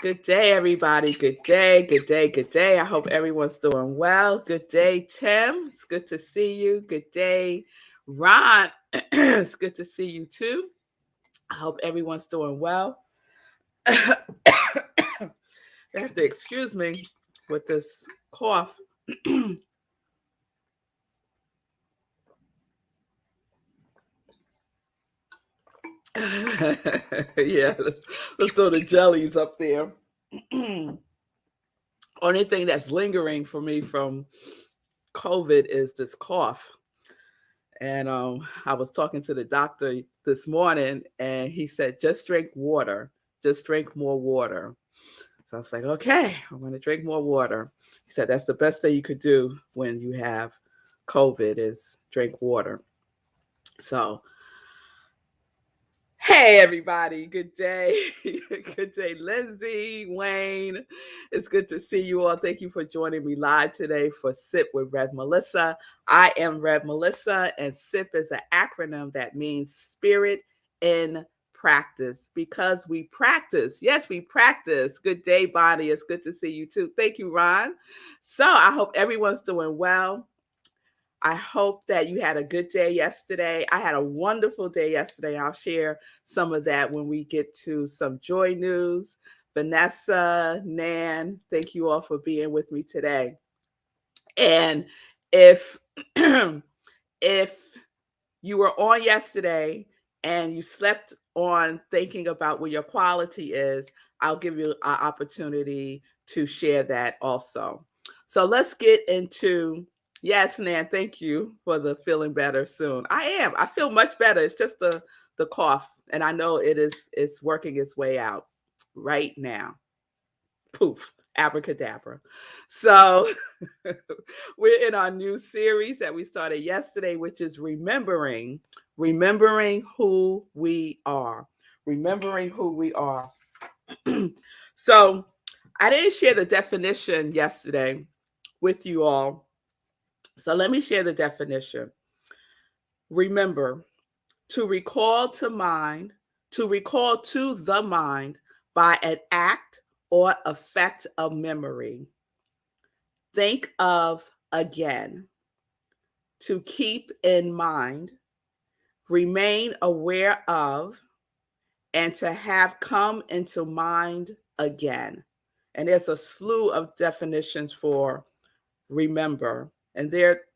Good day, everybody. Good day, good day, good day. I hope everyone's doing well. Good day, Tim. It's good to see you. Good day, Ron. It's good to see you too. I hope everyone's doing well. You have to excuse me with this cough. Yeah, let's throw the jellies up there. Only thing that's lingering for me from COVID is this cough. And I was talking to the doctor this morning, and he said, just drink water, just drink more water. So I was like, okay, I'm going to drink more water. He said, that's the best thing you could do when you have COVID is drink water. So, hey, everybody. Good day. Good day, Lindsay, Wayne. It's good to see you all. Thank you for joining me live today for Sip with Rev Melissa. I am Rev Melissa, and SIP is an acronym that means Spirit in Practice, because we practice. Yes, we practice. Good day, Bonnie. It's good to see you too. Thank you, Ron. So I hope everyone's doing well. I hope that you had a good day yesterday. I had a wonderful day yesterday. I'll share some of that when we get to some joy news. Vanessa, Nan, thank you all for being with me today. And if if you were on yesterday and you slept on thinking about what your quality is, I'll give you an opportunity to share that also. So let's get into, yes, Nan, thank you for the feeling better soon. I am. I feel much better. It's just the cough, and I know it's working its way out right now. Poof, abracadabra. So we're in our new series that we started yesterday, which is remembering who we are. Remembering who we are. So I didn't share the definition yesterday with you all. So let me share the definition. Remember, to recall to mind, to recall to the mind by an act or effect of memory. Think of again. To keep in mind, remain aware of, and to have come into mind again. And there's a slew of definitions for remember. And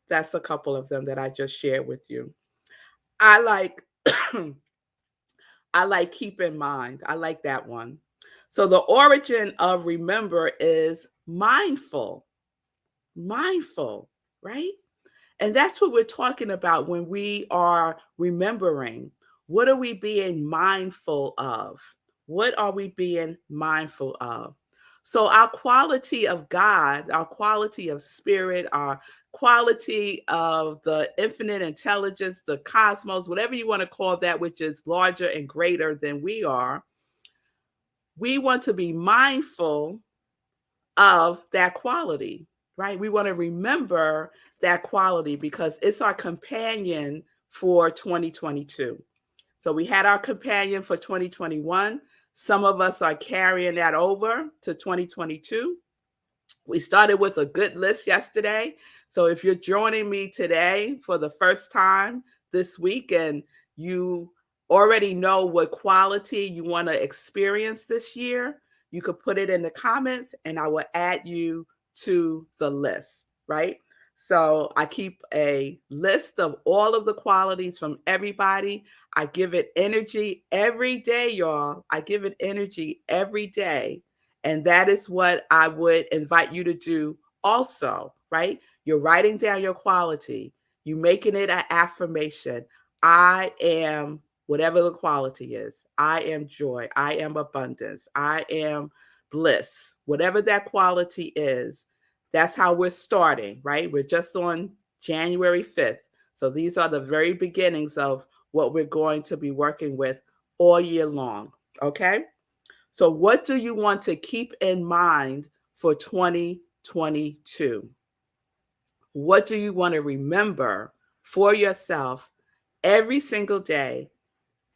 that's a couple of them that I just shared with you. I like I like keep in mind. I like that one. So the origin of remember is mindful. Mindful, right? And that's what we're talking about when we are remembering. What are we being mindful of? What are we being mindful of? So, our quality of God, our quality of spirit, our quality of the infinite intelligence, the cosmos, whatever you want to call that, which is larger and greater than we want to be mindful of that quality, right? We want to remember that quality because it's our companion for 2022. So we had our companion for 2021. Some of us are carrying that over to 2022. We started with a good list yesterday. So if you're joining me today for the first time this week and you already know what quality you want to experience this year, you could put it in the comments and I will add you to the list, right? So I keep a list of all of the qualities from everybody. I give it energy every day, y'all. I give it energy every day. And that is what I would invite you to do also, right? You're writing down your quality. You're making it an affirmation. I am whatever the quality is. I am joy. I am abundance. I am bliss. Whatever that quality is, that's how we're starting, right? We're just on January 5th. So these are the very beginnings of what we're going to be working with all year long, okay? So what do you want to keep in mind for 2022? What do you want to remember for yourself every single day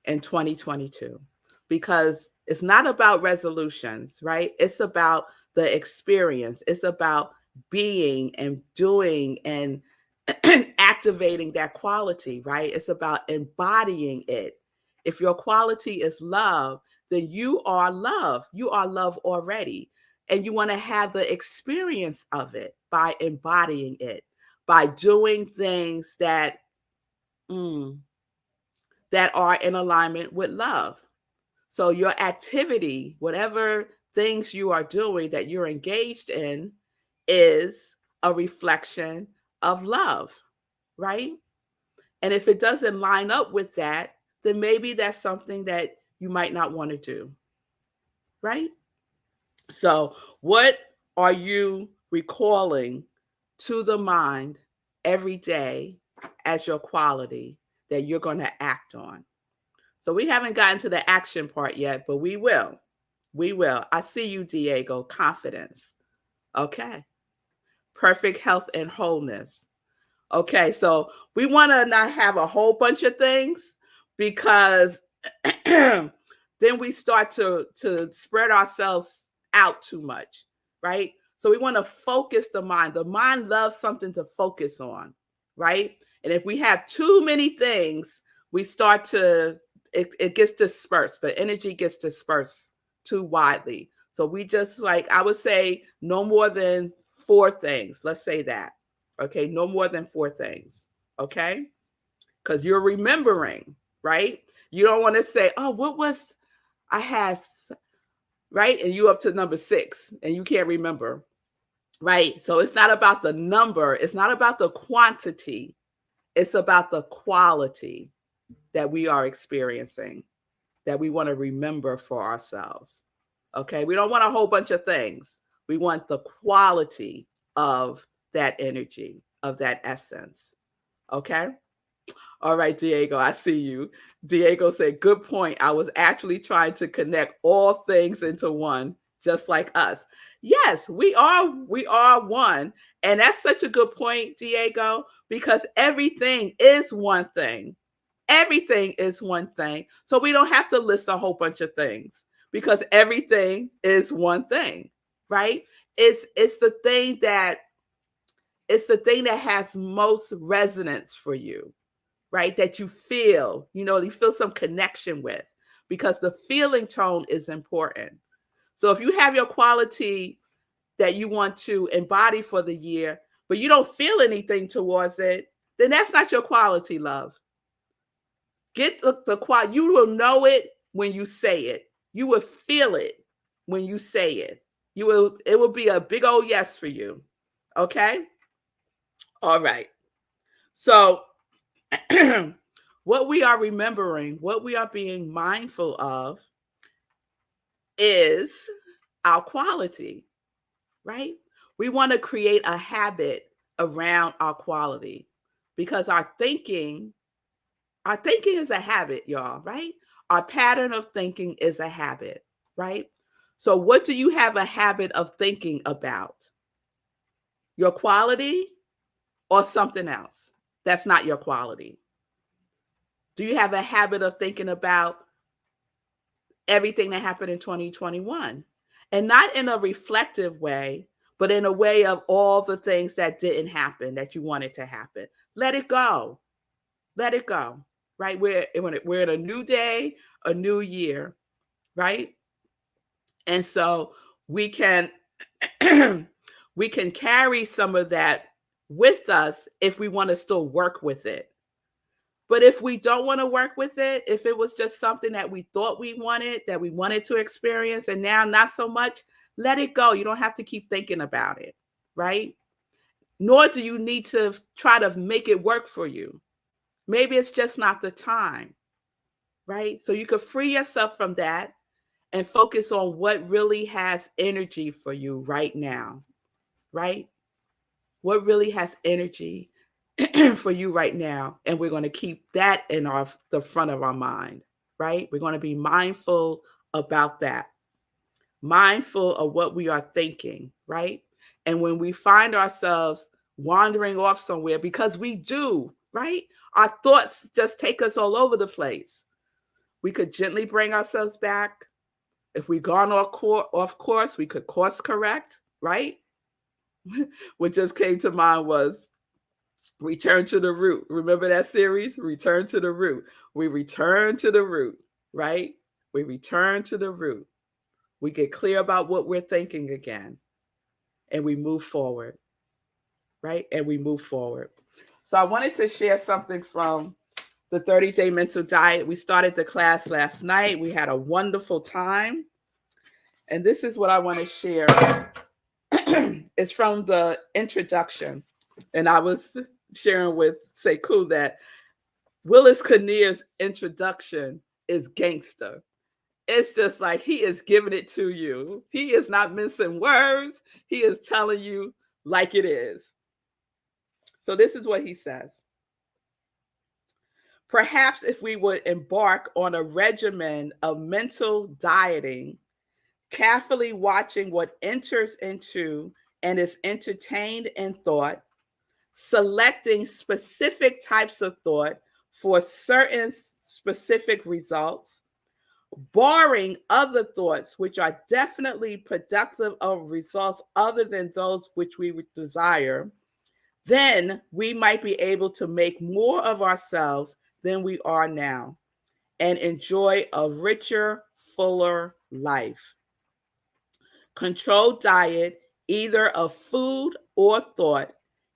in 2022? Because It's not about resolutions, right? It's about the experience. It's about being and doing and activating that quality, right? It's about embodying it. If your quality is love, then you are love. You are love already. And you want to have the experience of it by embodying it, by doing things mm, that are in alignment with love. So your activity, whatever things you are doing that you're engaged in, is a reflection of love, right? And if it doesn't line up with that, then maybe that's something that you might not want to do, right? So, what are you recalling to the mind every day as your quality that you're going to act on? So, we haven't gotten to the action part yet, but we will. We will. I see you, Diego. Confidence. Okay. Perfect health and wholeness. Okay. So we want to not have a whole bunch of things because then we start to spread ourselves out too much, right? So we want to focus the mind. The mind loves something to focus on, right? And if we have too many things, we start to, it gets dispersed. The energy gets dispersed too widely. So we just like, I would say no more than 4 things. Let's say that. Okay. No more than 4 things. Okay. Because you're remembering, right? You don't want to say, oh, what was I had, right? And you up to number 6 and you can't remember, right? So it's not about the number. It's not about the quantity. It's about the quality that we are experiencing, that we want to remember for ourselves. Okay. We don't want a whole bunch of things. We want the quality of that energy, of that essence. Okay. All right, Diego, I see you. Diego said, good point. I was actually trying to connect all things into one, just like us. Yes, we are one. And that's such a good point, Diego, because everything is one thing. Everything is one thing. So we don't have to list a whole bunch of things because everything is one thing, right? It's the thing that has most resonance for you, right? That you feel, you feel some connection with, because the feeling tone is important. So if you have your quality that you want to embody for the year, but you don't feel anything towards it, then that's not your quality, love. Get the quality. You will know it when you say it. You will feel it when you say it. It will be a big old yes for you. Okay? All right. So what we are remembering, what we are being mindful of is our quality, right? We want to create a habit around our quality because our thinking is a habit, y'all, right? Our pattern of thinking is a habit, right? So what do you have a habit of thinking about? Your quality or something else that's not your quality? Do you have a habit of thinking about everything that happened in 2021? And not in a reflective way, but in a way of all the things that didn't happen that you wanted to happen. Let it go. Let it go, right? We're in a new day, a new year, right? And so we can we can carry some of that with us if we want to still work with it. But if we don't want to work with it, if it was just something that we thought we wanted, that we wanted to experience, and now not so much, let it go. You don't have to keep thinking about it, right? Nor do you need to try to make it work for you. Maybe it's just not the time, right? So you could free yourself from that and focus on what really has energy for you right now, right? What really has energy for you right now, and we're going to keep that in the front of our mind, right? We're going to be mindful about that, mindful of what we are thinking, right? And when we find ourselves wandering off somewhere, because we do, right? Our thoughts just take us all over the place. We could gently bring ourselves back, If we gone off course, we could course correct, right? What just came to mind was return to the root. Remember that series? Return to the root. We return to the root, right? We return to the root. We get clear about what we're thinking again, and we move forward, right? And we move forward. So I wanted to share something from the 30-day mental diet. We started the class last night. We had a wonderful time. And this is what I want to share. It's from the introduction. And I was sharing with Sekou that Willis Kinnear's introduction is gangster. It's just like he is giving it to you. He is not mincing words. He is telling you like it is. So this is what he says. Perhaps if we would embark on a regimen of mental dieting, carefully watching what enters into and is entertained in thought, selecting specific types of thought for certain specific results, barring other thoughts which are definitely productive of results other than those which we would desire, then we might be able to make more of ourselves than we are now and enjoy a richer, fuller life. Controlled diet, either of food or thought,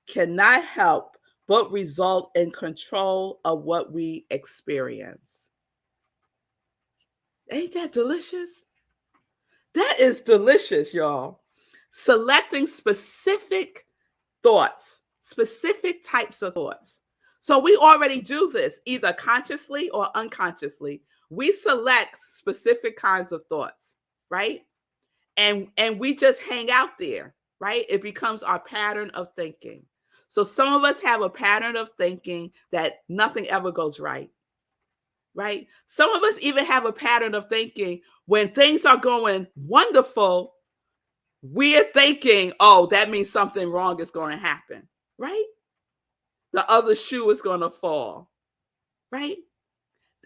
cannot help but result in control of what we experience. Ain't that delicious? That is delicious, y'all. Selecting specific thoughts, specific types of thoughts. So we already do this either consciously or unconsciously. We select specific kinds of thoughts, right? And we just hang out there, right? It becomes our pattern of thinking. So some of us have a pattern of thinking that nothing ever goes right, right? Some of us even have a pattern of thinking when things are going wonderful, we're thinking, oh, that means something wrong is going to happen, right? The other shoe is going to fall, right?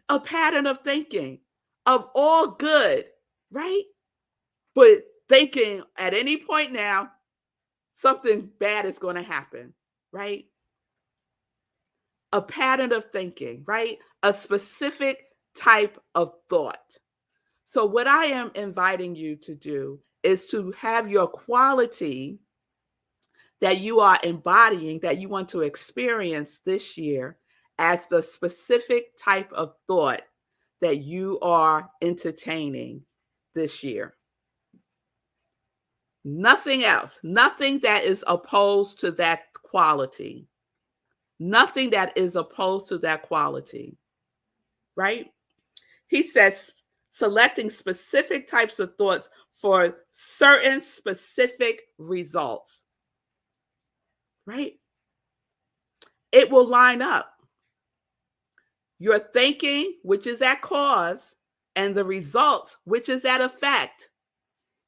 A pattern of thinking of all good, right? But thinking at any point now, something bad is going to happen, right? A pattern of thinking, right? A specific type of thought. So, what I am inviting you to do is to have your quality that you are embodying, that you want to experience this year as the specific type of thought that you are entertaining this year. Nothing else, nothing that is opposed to that quality, nothing that is opposed to that quality, right? He says, selecting specific types of thoughts for certain specific results, right? It will line up. Your thinking, which is that cause, and the results, which is that effect,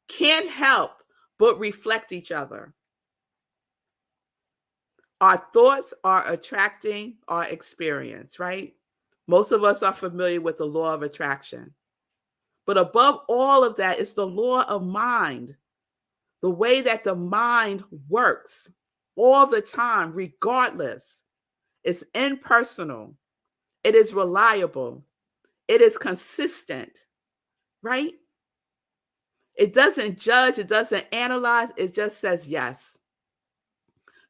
can't help but reflect each other. Our thoughts are attracting our experience, right? Most of us are familiar with the law of attraction. But above all of that is the law of mind, the way that the mind works all the time, regardless. It's impersonal. It is reliable. It is consistent, right? It doesn't judge. It doesn't analyze. It just says yes.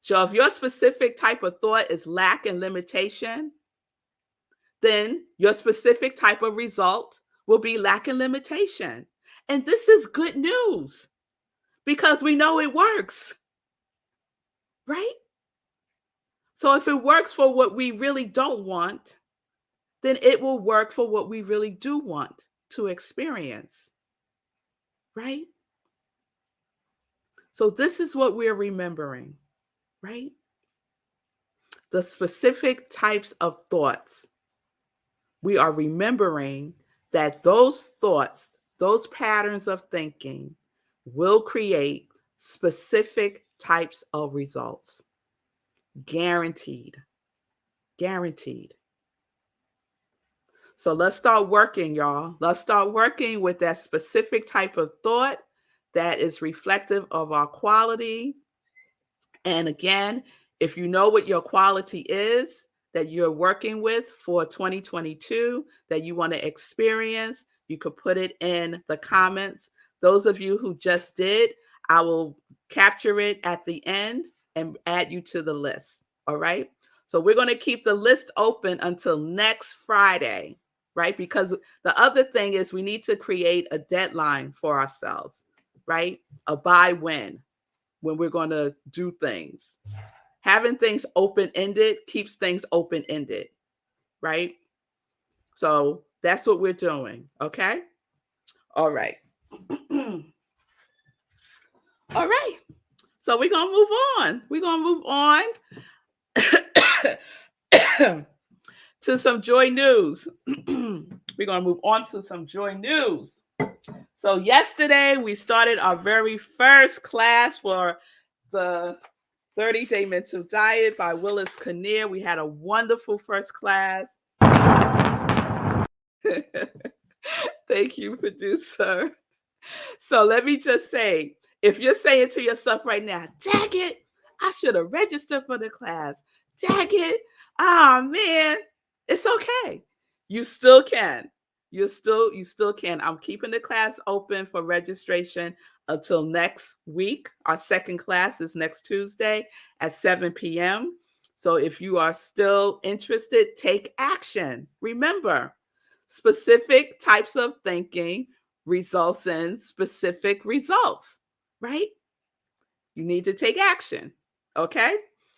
So if your specific type of thought is lack and limitation, then your specific type of result will be lack and limitation. And this is good news because we know it works, right? So if it works for what we really don't want, then it will work for what we really do want to experience, right? So this is what we're remembering, right? The specific types of thoughts. We are remembering that those thoughts, those patterns of thinking will create specific types of results. Guaranteed. Guaranteed. So let's start working, y'all. Let's start working with that specific type of thought that is reflective of our quality. And again, if you know what your quality is that you're working with for 2022, that you want to experience, you could put it in the comments. Those of you who just did, I will capture it at the end and add you to the list. All right. So we're going to keep the list open until next Friday, right? Because the other thing is we need to create a deadline for ourselves, right? A by when we're going to do things. Having things open-ended keeps things open-ended, right? So that's what we're doing, okay? All right. All right. So we're going to move on. We're going to move on to some joy news. We're going to move on to some joy news. So yesterday we started our very first class for the 30-Day Mental Diet by Willis Kinnear. We had a wonderful first class. Thank you, producer. So let me just say, if you're saying to yourself right now, dang it, I should have registered for the class. Dang it. Oh man, it's okay. You still can. You still can. I'm keeping the class open for registration until next week. Our second class is next Tuesday at 7 p.m. So if you are still interested, take action. Remember, specific types of thinking results in specific results, right? You need to take action, okay?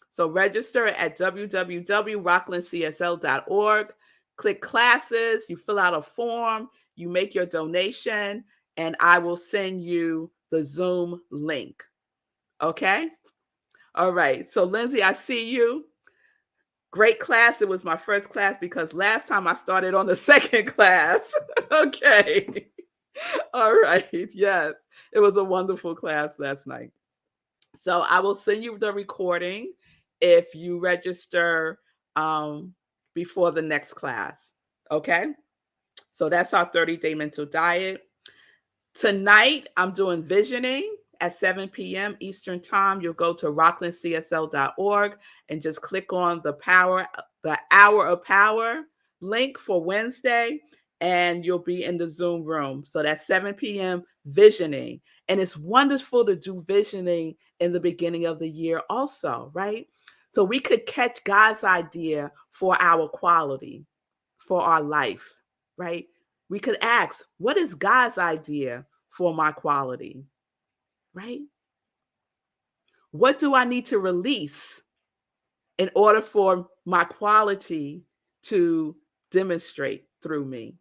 So register at www.rocklandcsl.org. Click classes, you fill out a form, you make your donation, and I will send you the Zoom link, okay? All right, so Lindsay, I see you. Great class. It was my first class because last time I started on the second class. Okay. All right. Yes. It was a wonderful class last night. So I will send you the recording if you register before the next class. Okay. So that's our 30-day mental diet. Tonight, I'm doing visioning at 7 p.m. Eastern Time. You'll go to rocklandcsl.org and just click on the Hour of Power link for Wednesday, and you'll be in the Zoom room. So that's 7 p.m. visioning. And it's wonderful to do visioning in the beginning of the year also, right? So we could catch God's idea for our quality, for our life, right? We could ask, what is God's idea for my quality, right? What do I need to release in order for my quality to demonstrate through me?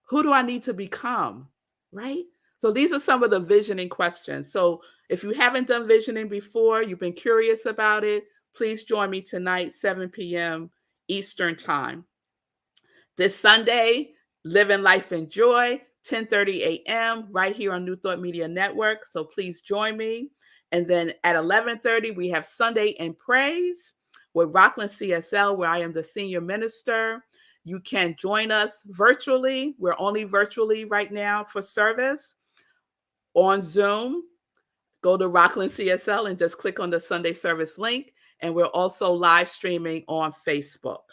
Who do I need to become, right? So these are some of the visioning questions. So if you haven't done visioning before, you've been curious about it, please join me tonight, 7 p.m. Eastern Time. This Sunday, Living Life in Joy, 10:30 a.m. right here on New Thought Media Network. So please join me. And then at 11:30, we have Sunday in Praise with Rockland CSL, where I am the senior minister. You can join us virtually. We're only virtually right now for service on Zoom. Go to Rockland CSL and just click on the Sunday service link. And we're also live streaming on Facebook.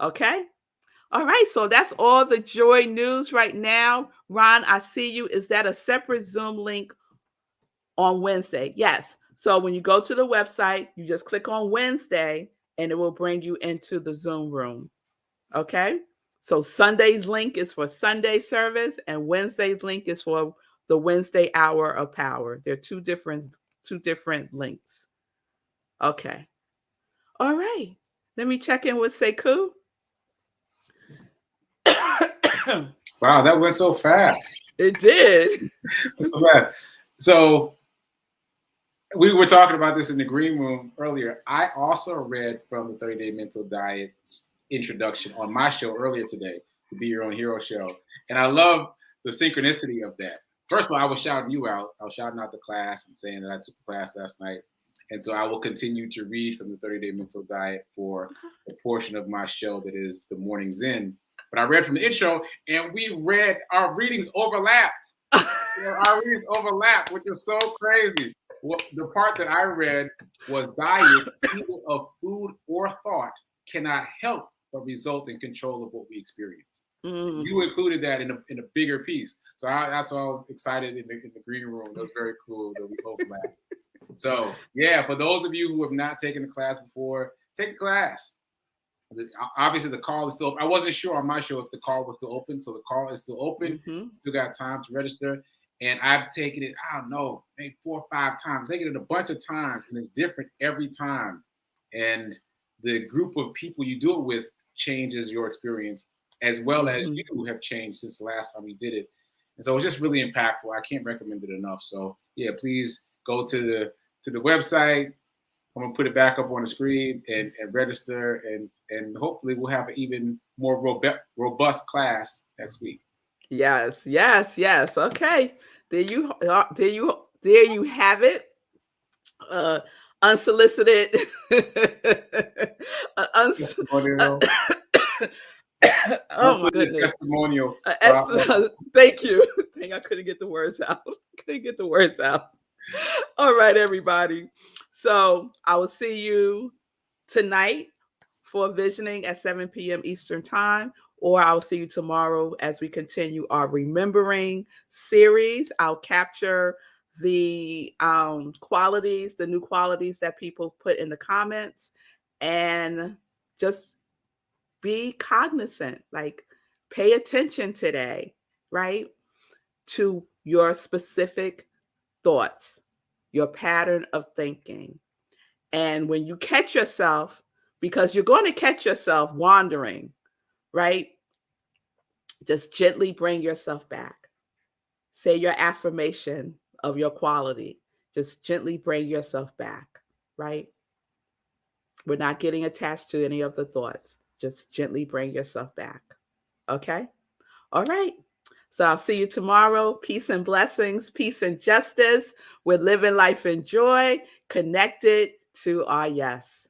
Okay? All right, so that's all the joy news right now. Ron, I see you. Is that a separate Zoom link on Wednesday? Yes. So when you go to the website, you just click on Wednesday and it will bring you into the Zoom room. Okay? So Sunday's link is for Sunday service and Wednesday's link is for the Wednesday Hour of Power. They're two different links. Okay. All right. Let me check in with Sekou. Wow, that went so fast. It did. So fast. So we were talking about this in the green room earlier. I also read from the 30-Day Mental Diet's introduction on my show earlier today, the Be Your Own Hero show. And I love the synchronicity of that. First of all, I was shouting you out. I was shouting out the class and saying that I took a class last night. And so I will continue to read from the 30-Day Mental Diet for the portion of my show that is the Morning Zen. but I read from the intro, and our readings overlapped. Our readings overlapped, which is so crazy. Well, the part that I read was diet, either of food or thought, cannot help but result in control of what we experience. You included that in a bigger piece. So that's why I was excited in the green room. That was very cool that we overlapped. So yeah, for those of you who have not taken the class before, take the class. Obviously, the call is still. I wasn't sure on my show if the call was still open, so the call is still open. Still got time to register, and I've taken it. I don't know, maybe 4 or 5 times. Taken it a bunch of times, and it's different every time. And the group of people you do it with changes your experience, as well as you have changed since the last time we did it. And so it's just really impactful. I can't recommend it enough. So yeah, please go to the website. I'm gonna put it back up on the screen and register, and hopefully we'll have an even more robust class next week. Yes. Okay, there you have it. Unsolicited. Testimonial. Oh my goodness. Testimonial. Thank you. I couldn't get the words out. All right, everybody. So I will see you tonight for visioning at 7 p.m. Eastern time, or I'll see you tomorrow as we continue our remembering series. I'll capture the qualities, the new qualities that people put in the comments, and just be cognizant, like pay attention today, right, to your specific thoughts, your pattern of thinking. And when you catch yourself, because you're going to catch yourself wandering, right? Just gently bring yourself back. Say your affirmation of your quality. Just gently bring yourself back, right? We're not getting attached to any of the thoughts. Just gently bring yourself back. Okay? All right. So I'll see you tomorrow. Peace and blessings, peace and justice. We're living life in joy, connected to our yes.